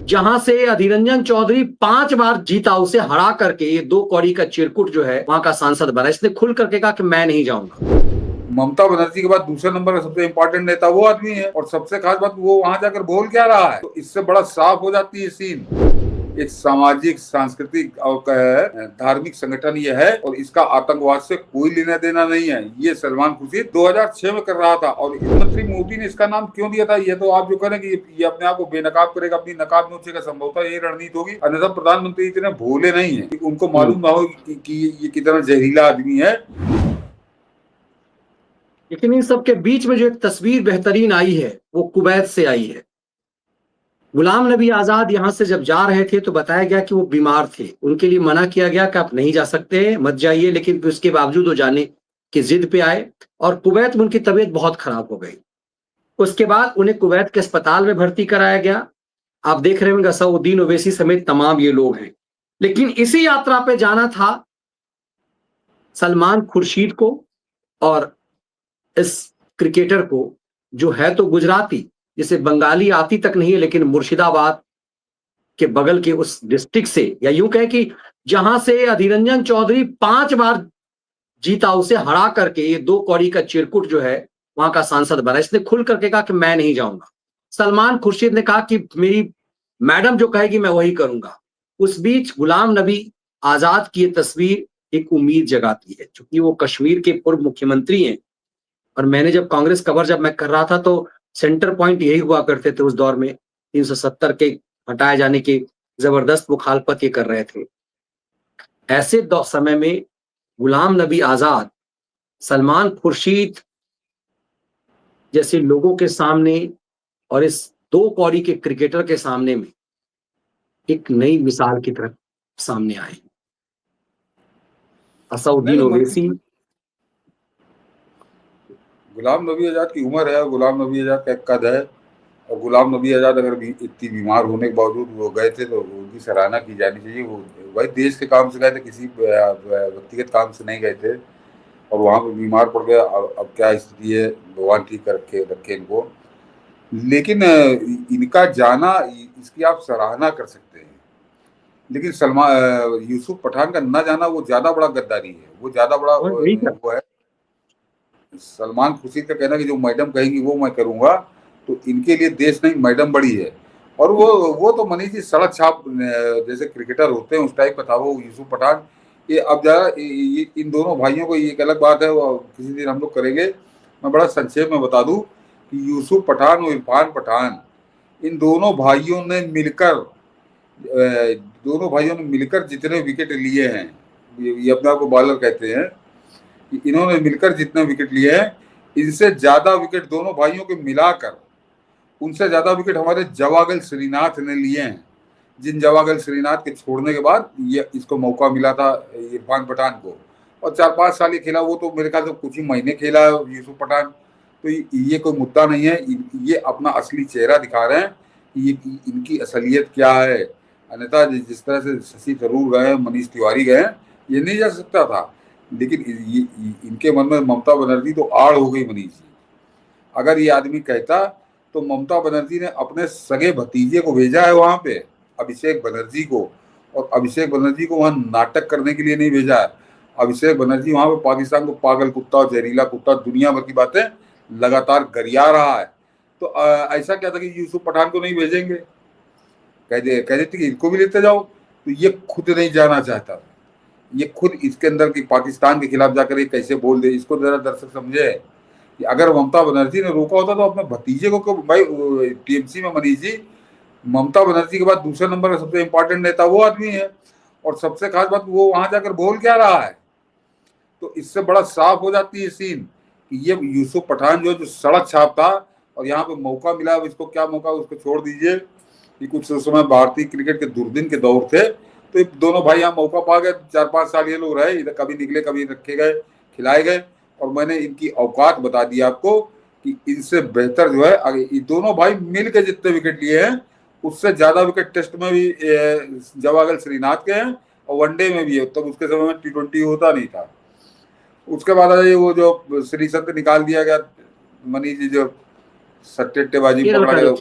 जहां से अधीर रंजन चौधरी 5 बार जीता, उसे हरा करके ये 2 कौड़ी का चिरकुट जो है वहां का सांसद बना। इसने खुल करके कहा कि मैं नहीं जाऊंगा। ममता बनर्जी के बाद दूसरे नंबर का सबसे इंपॉर्टेंट नेता वो आदमी है, और सबसे खास बात वो वहां जाकर बोल क्या रहा है, तो इससे बड़ा साफ हो जाती है सीन। एक सामाजिक, सांस्कृतिक और धार्मिक संगठन ये है, और इसका आतंकवाद से कोई लेना देना नहीं है। ये सलमान खुर्शीद 2006 में कर रहा था, और प्रधानमंत्री मोदी ने इसका नाम क्यों दिया था, ये तो आप जो करें कि ये अपने आप को बेनकाब करेगा, अपनी नकाब नोचेगा, संभवतः यही रणनीति होगी। अन्यथा प्रधानमंत्री इतने भोले नहीं है कि उनको मालूम ना हो कि ये कितना जहरीला आदमी है। लेकिन इन सब के बीच में जो एक तस्वीर बेहतरीन आई है वो कुवैत से आई है। गुलाम नबी आजाद यहां से जब जा रहे थे तो बताया गया कि वो बीमार थे, उनके लिए मना किया गया कि आप नहीं जा सकते, मत जाइए, लेकिन उसके बावजूद वो जाने की जिद पे आए और कुवैत में उनकी तबीयत बहुत खराब हो गई। उसके बाद उन्हें कुवैत के अस्पताल में भर्ती कराया गया। आप देख रहे होंगे असउद्दीन ओवैसी समेत तमाम ये लोग हैं। लेकिन इसी यात्रा पे जाना था सलमान खुर्शीद को और इस क्रिकेटर को, जो है तो गुजराती, जिसे बंगाली आती तक नहीं है, लेकिन मुर्शिदाबाद के बगल के उस डिस्ट्रिक्ट से, या यूं कहें कि जहां से अधीर रंजन चौधरी 5 बार जीता, उसे हरा करके ये 2 कौड़ी का चिरकुट जो है वहां का सांसद बना। इसने खुल करके कहा कि मैं नहीं जाऊंगा। सलमान खुर्शीद ने कहा कि मेरी मैडम जो कहेगी मैं वही करूंगा। उस बीच गुलाम नबी आजाद की ये तस्वीर एक उम्मीद जगाती है, क्योंकि वो कश्मीर के पूर्व मुख्यमंत्री हैं। और मैंने जब कांग्रेस कवर जब मैं कर रहा था तो सेंटर पॉइंट यही हुआ करते थे उस दौर में, 370 के हटाए जाने की जबरदस्त मुखालफत ये कर रहे थे। ऐसे समय में गुलाम नबी आजाद, सलमान खुर्शीद जैसे लोगों के सामने और इस 2 कौड़ी के क्रिकेटर के सामने में एक नई मिसाल की तरफ सामने आए। असउद्दीन ओवैसी, गुलाम नबी आजाद की उम्र है, गुलाम नबी आजाद का एक कद है, और गुलाम नबी आजाद अगर भी इतनी बीमार होने के बावजूद वो गए थे तो उनकी सराहना की जानी चाहिए। वो भाई देश के काम से गए थे, किसी व्यक्तिगत काम से नहीं गए थे, और वहाँ पे बीमार पड़ गए। अब क्या स्थिति है, भगवान ठीक करके रखे इनको। लेकिन इनका जाना, इसकी आप सराहना कर सकते हैं, लेकिन सलमान यूसुफ पठान का न जाना वो ज्यादा बड़ा गद्दारी है, वो ज्यादा बड़ा वो है। सलमान खुर्शीद का कहना कि जो मैडम कहेंगी वो मैं करूंगा, तो इनके लिए देश नहीं मैडम बड़ी है। और वो तो मनीष जी सड़क छाप जैसे क्रिकेटर होते हैं उस टाइप का था वो यूसुफ पठान। ये अब जरा इन दोनों भाइयों को, ये एक अलग बात है, वो किसी दिन हम लोग करेंगे। मैं बड़ा संक्षेप में बता दूं कि यूसुफ पठान और इरफान पठान, इन दोनों भाइयों ने मिलकर जितने विकेट लिए हैं, ये अपने आप को बॉलर कहते हैं, इन्होंने मिलकर जितने विकेट लिए हैं, इनसे ज्यादा विकेट दोनों भाइयों के मिलाकर, उनसे ज्यादा विकेट हमारे जवागल श्रीनाथ ने लिए हैं। जिन जवागल श्रीनाथ के छोड़ने के बाद ये इसको मौका मिला था इरफान पठान को, और 4-5 साल ये खेला। वो तो मेरे ख्याल से कुछ ही महीने खेला है यूसुफ पठान, तो ये कोई मुद्दा नहीं है। ये अपना असली चेहरा दिखा रहे हैं, ये इनकी असलियत क्या है। अन्यथा जिस तरह से शशि थरूर गए, मनीष तिवारी गए, ये नहीं जा सकता था। लेकिन इनके मन में ममता बनर्जी तो आड़ हो गई मनीष जी। अगर ये आदमी कहता तो ममता बनर्जी ने अपने सगे भतीजे को भेजा है वहां पे, अभिषेक बनर्जी को, और अभिषेक बनर्जी को वहां नाटक करने के लिए नहीं भेजा है। अभिषेक बनर्जी वहां पे पाकिस्तान को पागल कुत्ता, जहरीला कुत्ता, दुनिया भर की बातें लगातार गरिया रहा है। तो ऐसा क्या था कि यूसुफ पठान को नहीं भेजेंगे, कह देते कि इनको भी लेते जाओ। तो ये खुद नहीं जाना चाहता, ये खुद इसके अंदर की पाकिस्तान के खिलाफ जाकर ये कैसे बोल दे। इसको जरा दर्शक समझे कि अगर ममता बनर्जी ने रोका होता तो अपने भतीजे को भाई टीएमसी में मनीष जी, ममता बनर्जी के बाद दूसरे नंबर का सबसे इंपॉर्टेंट नेता वो आदमी है, और सबसे खास बात वो वहां जाकर बोल क्या रहा है, तो इससे बड़ा साफ हो जाती है सीन कि ये यूसुफ पठान जो सड़क छाप था, और यहाँ पे मौका मिला, इसको क्या मौका, उसको छोड़ दीजिए कि कुछ उस समय भारतीय क्रिकेट के दुर्दिन के दौर थे, तो दोनों भाई यहाँ मौका पा गए। 4-5 साल ये लोग रहे इधर, कभी निकले कभी रखे गए, खिलाए गए, और मैंने इनकी औकात बता दी आपको कि इनसे बेहतर जो है ये दोनों भाई मिल के जितने विकेट लिए हैं, उससे ज्यादा विकेट टेस्ट में भी जवागल श्रीनाथ के हैं, और वनडे में भी है। तब उसके समय में T20 होता नहीं था। उसके बाद वो जो श्री संत निकाल दिया गया मनीष जी, जो सट्टेबाजी पकड़ा गया,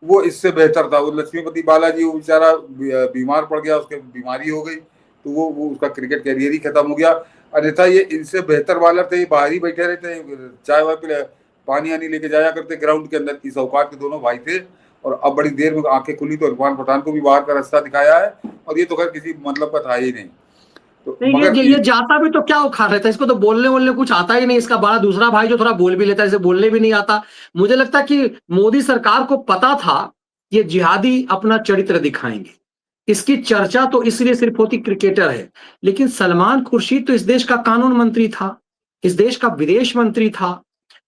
वो इससे बेहतर था। वो लक्ष्मीपति बालाजी वो बेचारा बीमार पड़ गया, उसके बीमारी हो गई, तो वो उसका क्रिकेट कैरियर ही खत्म हो गया। अन्यथा ये इनसे बेहतर बॉलर थे, ये बाहर ही बैठे रहते, चाय वाय पे पानी आनी लेके जाया करते ग्राउंड के अंदर। इस औकात के दोनों भाई थे, और अब बड़ी देर में आंखें खुली तो इरफान पठान को भी बाहर का रास्ता दिखाया है, और ये तो खैर किसी मतलब का था ही नहीं। तो नहीं, मगर ये जाता भी तो क्या उखाड़ लेता है, इसको तो बोलने वोलने कुछ आता ही नहीं। इसका बड़ा दूसरा भाई जो थोड़ा बोल भी लेता है, इसे बोलने भी नहीं आता। मुझे लगता है कि मोदी सरकार को पता था ये जिहादी अपना चरित्र दिखाएंगे, इसकी चर्चा तो इसलिए सिर्फ होती क्रिकेटर है। लेकिन सलमान खुर्शीद तो इस देश का कानून मंत्री था, इस देश का विदेश मंत्री था।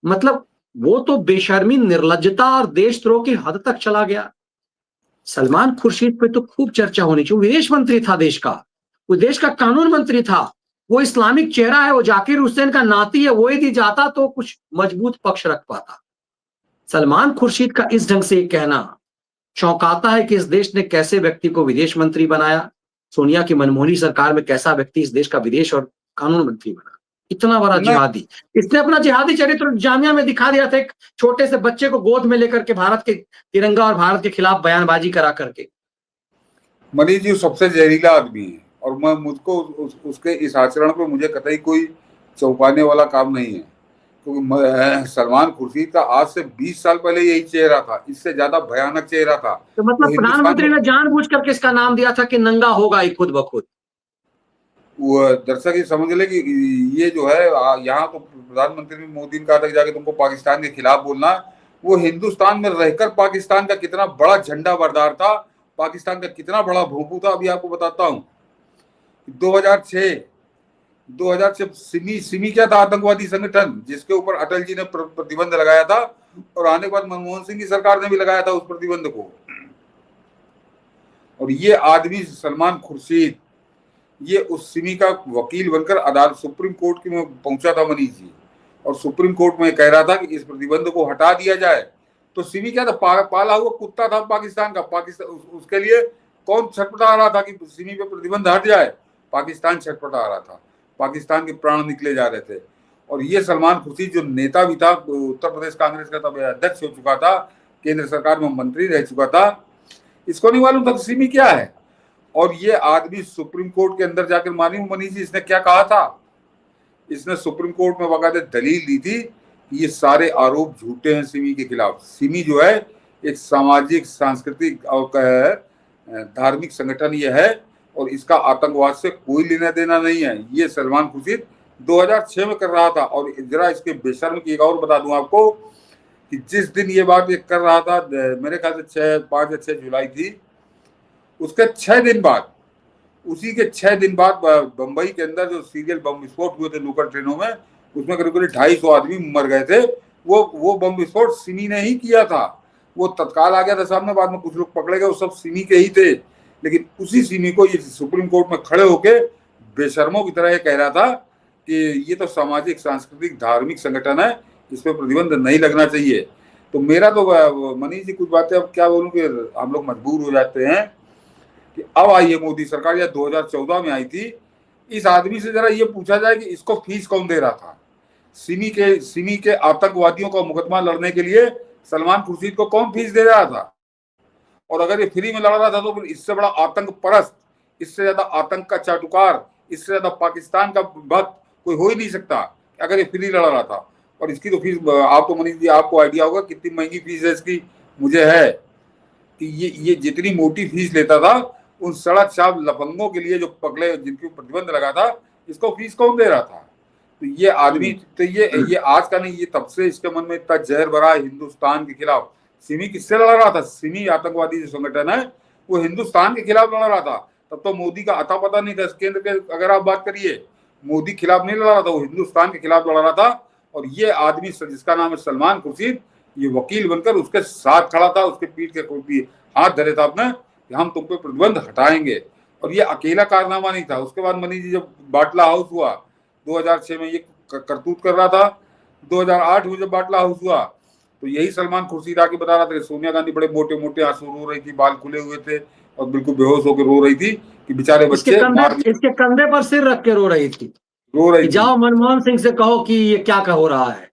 मतलब वो तो बेशर्मी, निर्लज्जता और देशद्रोह की हद तक चला गया। सलमान खुर्शीद पे तो खूब चर्चा होनी चाहिए। विदेश मंत्री था देश का, वो देश का कानून मंत्री था, वो इस्लामिक चेहरा है, वो जाकिर हुसैन का नाती है। वो यदि जाता तो कुछ मजबूत पक्ष रख पाता। सलमान खुर्शीद का इस ढंग से ये कहना चौंकाता है कि इस देश ने कैसे व्यक्ति को विदेश मंत्री बनाया। सोनिया की मनमोहनी सरकार में कैसा व्यक्ति इस देश का विदेश और कानून मंत्री बना। इतना बड़ा नहीं, जिहादी, इसने अपना जिहादी चरित्र जामिया में दिखा दिया था, एक छोटे से बच्चे को गोद में लेकर के भारत के तिरंगा और भारत के खिलाफ बयानबाजी करा करके। मनीष जी सबसे जहरीला आदमी है, और मैं मुझको उसके इस आचरण पे मुझे कतई कोई चौंकाने वाला काम नहीं है, क्योंकि सलमान खुर्शीद का आज से 20 साल पहले यही चेहरा था, इससे ज्यादा भयानक चेहरा था। तो वो मतलब हिंदुस्तान प्रधानमंत्री में ने जानबूझ करके इसका नाम दिया था कि नंगा होगा ही खुद ब खुद। वो दर्शक ये समझ ले कि ये जो है यहाँ तो प्रधानमंत्री मोदी ने कहा था कि जाके तुमको पाकिस्तान के खिलाफ बोलना है। वो हिंदुस्तान में रहकर पाकिस्तान का कितना बड़ा झंडा बरदार था, पाकिस्तान का कितना बड़ा भोंपू था। अभी आपको बताता हूँ, 2006 सिमी क्या था, आतंकवादी संगठन जिसके ऊपर अटल जी ने प्रतिबंध लगाया था, और आने के बाद मनमोहन सिंह की सरकार ने भी लगाया था उस प्रतिबंध को। और ये आदमी सलमान खुर्शीद, ये उस सिमी का वकील बनकर अदालत सुप्रीम कोर्ट में पहुंचा था मनीष जी, और सुप्रीम कोर्ट में कह रहा था कि इस प्रतिबंध को हटा दिया जाए। तो सिमी क्या था, पाला हुआ कुत्ता था पाकिस्तान का। पाकिस्तान उसके लिए कौन छटपटा रहा था कि सिमी पे प्रतिबंध हट जाए? पाकिस्तान छटपटा रहा था, पाकिस्तान के प्राण निकले जा रहे थे। और ये सलमान खुर्शीद जो नेता भी था, उत्तर प्रदेश कांग्रेस का तब अध्यक्ष हो चुका था, केंद्र सरकार में मंत्री रह चुका था, इसको नहीं मालूम था सिमी क्या है। और ये आदमी सुप्रीम कोर्ट के अंदर जाकर, मानी मनीष जी इसने क्या कहा था, इसने सुप्रीम कोर्ट में बाकायदा दलील दी थी कि ये सारे आरोप झूठे हैं सिमी के खिलाफ। सिमी जो है एक सामाजिक, सांस्कृतिक और धार्मिक संगठन ये है, और इसका आतंकवाद से कोई लेना देना नहीं है। ये सलमान खुर्शीद 2006 में कर रहा था। और जरा इसके बेशर्म की एक और बता दूं आपको कि जिस दिन ये बात ये कर रहा था, मेरे ख्याल से 5 या 6 जुलाई थी, उसके 6 दिन बाद, उसी के 6 दिन बाद बंबई के अंदर जो सीरियल बम विस्फोट हुए थे लोकल ट्रेनों में, उसमें करीब 250 आदमी मर गए थे। वो बम विस्फोट सिमी ने ही किया था। वो तत्काल आ गया था सामने, बाद में कुछ लोग पकड़े गए, वो सब सिमी के ही थे। लेकिन उसी सिमी को ये सुप्रीम कोर्ट में खड़े होके बेशर्मों की तरह ये कह रहा था कि ये तो सामाजिक, सांस्कृतिक, धार्मिक संगठन है, इस पर प्रतिबंध नहीं लगना चाहिए। तो मेरा तो मनीष जी कुछ बातें अब क्या बोलूं कि हम लोग मजबूर हो जाते हैं कि अब आई है मोदी सरकार, या 2014 में आई थी। इस आदमी से जरा ये पूछा जाए कि इसको फीस कौन दे रहा था? सिमी के आतंकवादियों का मुकदमा लड़ने के लिए सलमान खुर्शीद को कौन फीस दे रहा था? और अगर ये फ्री में लड़ रहा था तो फिर इससे बड़ा आतंक परस्त, इससे ज्यादा आतंक का चाटुकार, इससे ज्यादा पाकिस्तान का भक्त कोई हो ही नहीं सकता अगर ये फ्री लड़ रहा था। और इसकी तो फीस, आप तो मनीष जी आपको आइडिया होगा कितनी महंगी फीस है इसकी। मुझे है कि ये जितनी मोटी फीस लेता था उन सड़क शाप लफंगों के लिए जो पकड़े, जिनके प्रतिबंध लगा था, इसको फीस कौन दे रहा था? तो ये आदमी, तो ये आज का नहीं, ये तब से इसके मन में इतना जहर भरा है हिंदुस्तान के खिलाफ। सिमी किससे लड़ रहा था? सिमी आतंकवादी जो संगठन है वो हिंदुस्तान के खिलाफ लड़ रहा था। तब तो मोदी का अता पता नहीं था। केंद्र के अगर आप बात करिए, मोदी खिलाफ नहीं लड़ रहा था, वो हिंदुस्तान के खिलाफ लड़ रहा था। और ये आदमी जिसका नाम है सलमान खुर्शीद, ये वकील बनकर उसके साथ खड़ा था, उसके पीठ के हाथ धरे था अपने कि हम तुम पे प्रतिबंध हटाएंगे। और ये अकेला कारनामा नहीं था। उसके बाद मनीष जी जब बाटला हाउस हुआ 2006 में, ये करतूत कर रहा था। 2008 में जब बाटला हाउस हुआ तो यही सलमान खुर्शीद आके बता रहा था कि सोनिया गांधी बड़े मोटे मोटे आंसू रो रही थी, बाल खुले हुए थे और बिल्कुल बेहोश होकर रो रही थी कि बेचारे बच्चे इसके कंधे पर सिर रख के रो रही थी, रो रही थी। जाओ मनमोहन सिंह से कहो कि ये क्या हो रहा है।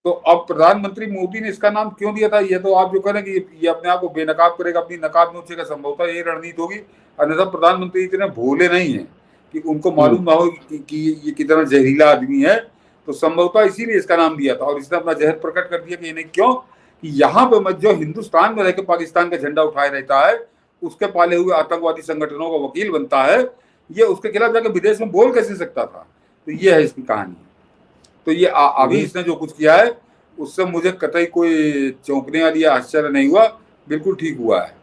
तो अब प्रधानमंत्री मोदी ने इसका नाम क्यों दिया था? ये तो आप जो करें कि ये अपने आप को बेनकाब करेगा, अपनी नकाब नोचेगा, संभवतः यही रणनीति होगी। अन्यथा प्रधानमंत्री इतने भोले नहीं है कि उनको मालूम ना हो कि ये कितना जहरीला आदमी है, तो संभवतः इसीलिए इसका नाम दिया था। और इसने अपना जहर प्रकट कर दिया कि नहीं, क्यों कि यहाँ पे जो हिंदुस्तान में रहकर पाकिस्तान का झंडा उठाए रहता है, उसके पाले हुए आतंकवादी संगठनों का वकील बनता है, ये उसके खिलाफ जाकर विदेश में बोल कैसे सकता था? तो ये है इसकी कहानी। तो ये अभी इसने जो कुछ किया है उससे मुझे कतई कोई चौंकने वाली या आश्चर्य नहीं हुआ, बिल्कुल ठीक हुआ है।